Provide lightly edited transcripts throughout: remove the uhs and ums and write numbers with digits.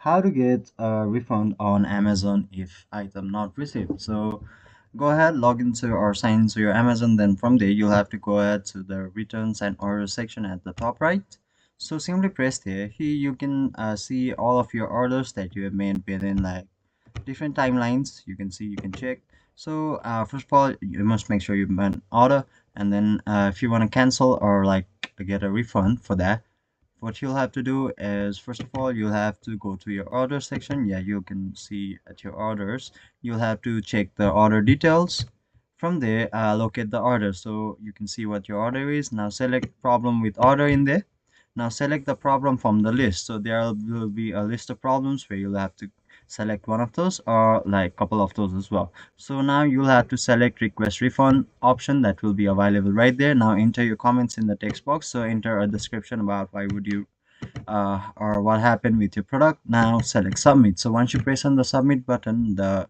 how to get a refund on Amazon if item not received. So go ahead, log into or sign into your Amazon. Then from there, you'll have to go ahead to the returns and orders section at the top right. So simply press there. Here you can see all of your orders that you have made within like different timelines. You can see, you can check. So first of all, you must make sure you an order, and then if you want to cancel or like get a refund for that, what you'll have to do is first of all you'll have to go to your order section. Yeah, you can see at your orders, you'll have to check the order details. From there, locate the order so you can see what your order is. Now select problem with order in there. Now select the problem from the list. So there will be a list of problems where you'll have to select one of those or like couple of those as well. So now you'll have to select request refund option that will be available right there. Now enter your comments in the text box. So enter a description about why would you or what happened with your product. Now select submit. So once you press on the submit button, the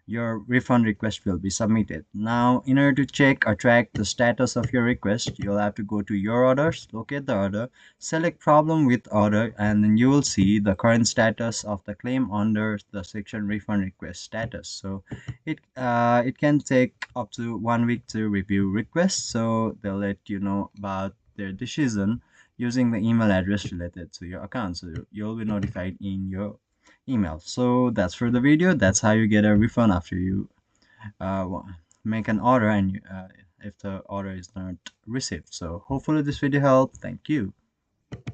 your refund request will be submitted. Now in order to check or track the status of your request, you'll have to go to your orders, locate the order, select problem with order, and then you will see the current status of the claim under the section refund request status. So it can take up to 1 week to review requests, so they'll let you know about their decision using the email address related to your account. So you'll be notified in your email. So that's for the video. That's how you get a refund after you make an order and if the order is not received. So hopefully this video helped. Thank you.